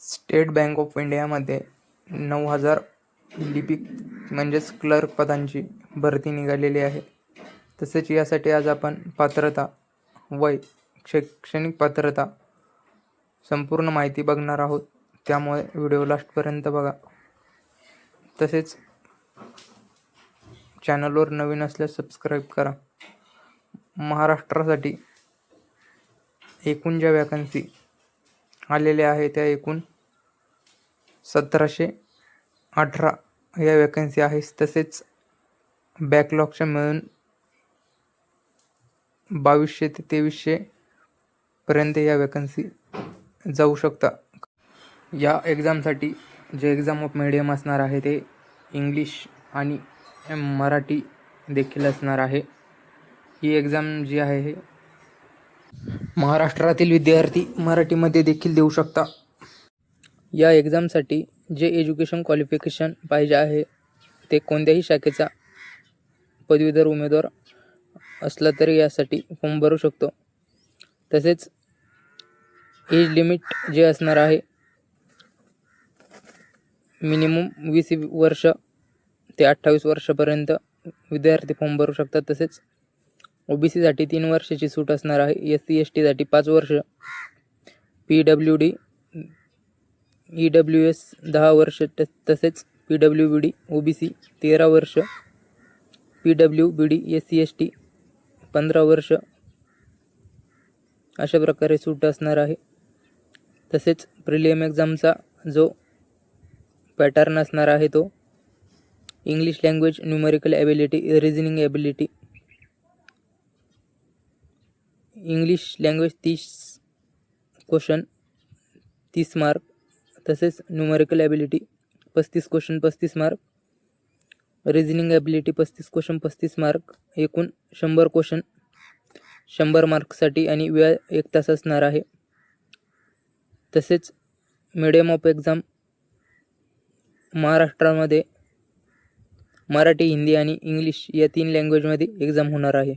State bank of इंडियामध्ये 9,000 लिपिक म्हणजेच क्लर्क पदांची भरती निघालेली आहे. तसेच यासाठी आज आपण पात्रता, वय, शैक्षणिक पात्रता संपूर्ण माहिती बघणार आहोत. त्यामुळे व्हिडिओ लास्टपर्यंत बघा. तसेच चॅनलवर नवीन असल्यास सबस्क्राईब करा. महाराष्ट्रासाठी एकूण ज्या वॅकन्सी आलेल्या आहे त्या एकूण 1718 या वॅकन्सी आहेत. तसेच बॅकलॉगच्या मिळून 2200 ते 2300 पर्यंत या वॅकन्सी जाऊ शकता. या एक्झामसाठी जे एक्झाम ऑफ मीडियम असणार आहे ते इंग्लिश आणि मराठी देखील असणार आहे. ही एक्झाम जी आहे हे महाराष्ट्रातील विद्यार्थी मराठीमध्ये देखील देऊ शकता. या एक्झामसाठी जे एज्युकेशन क्वालिफिकेशन पाहिजे आहे ते कोणत्याही शाखेचा पदवीधर उमेदवार असला तरी यासाठी फॉर्म भरू शकतो. तसेच एज लिमिट जे असणार आहे मिनिमम 20 वर्ष ते 28 वर्षापर्यंत विद्यार्थी फॉर्म भरू शकतात. तसेच OBCसाठी 3 वर्षाची सूट असणार आहे. SC STसाठी 5 वर्ष, PWD EWS 10 वर्ष, तसेच PWBD OBC 13 वर्ष, PWBD SC ST 15 वर्ष अशा प्रकारे सूट असणार आहे. तसेच प्रिलिम एक्झामचा जो पॅटर्न असणार आहे तो English language, numerical ability, reasoning ability. English language 30 question 30 mark, तसेच numerical ability 35 question 35 mark, reasoning ability 35 question 35 mark, एकूण 100 क्वेश्चन 100 मार्कसाठी आणि वेळ 1 तास असणार आहे. तसेच मीडियम ऑफ एक्झाम महाराष्ट्रामध्ये मराठी, हिंदी आणि इंग्लिश या 3 लँग्वेजमध्ये एक्झाम होणार आहे.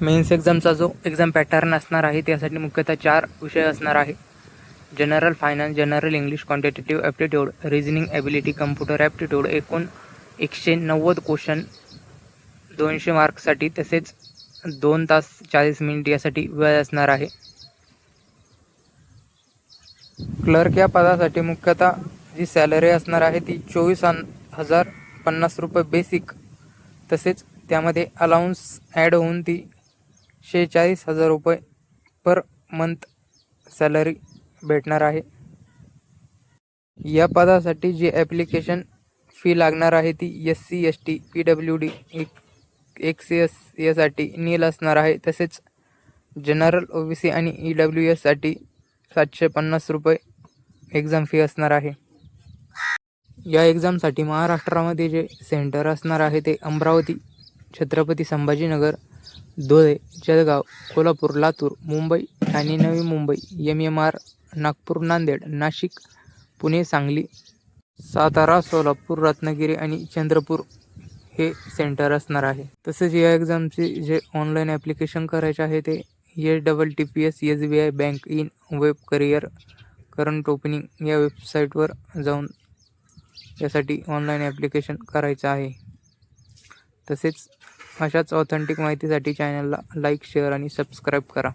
मेन्स एक्झामचा जो एक्झाम पॅटर्न असणार आहे त्यासाठी मुख्यतः 4 विषय असणार आहे. General finance, general English, quantitative aptitude, reasoning ability, computer aptitude. एकूण 190 क्वेश्चन 200 मार्क्ससाठी, तसेच 2 तास 40 मिनिट यासाठी वेळ असणार आहे. क्लर्क या पदासाठी मुख्यतः जी सॅलरी असणार आहे ती 24,050 रुपये बेसिक, तसेच त्यामध्ये अलाउन्स ॲड होऊन ती 46,000 रुपये पर मंथ सॅलरी भेटणार आहे. या पदासाठी जी ॲप्लिकेशन फी लागणार आहे ती SC ST PWD XCS यासाठी नील असणार आहे. तसेच जनरल OBC आणि EWS साठी 750 रुपये एक्झाम फी असणार आहे. या एक्झामसाठी महाराष्ट्रामध्ये जे सेंटर असणार आहे ते अमरावती, छत्रपती संभाजीनगर, धुळे, जळगाव, कोल्हापूर, लातूर, मुंबई, ठाणे, नवी मुंबई, MMR, नागपूर, नांदेड, नाशिक, पुणे, सांगली, सातारा, सोलापूर, रत्नागिरी आणि चंद्रपूर हे सेंटर असणार आहे. तसेच या एक्झामचे जे ऑनलाईन ॲप्लिकेशन करायचे आहे ते STTPS SBI bank in web career current opening या वेबसाईटवर जाऊन यासाठी ऑनलाईन ॲप्लिकेशन करायचं आहे. तसेच अशाच ऑथेंटिक माहितीसाठी चॅनलला लाईक, शेअर आणि सबस्क्राईब करा.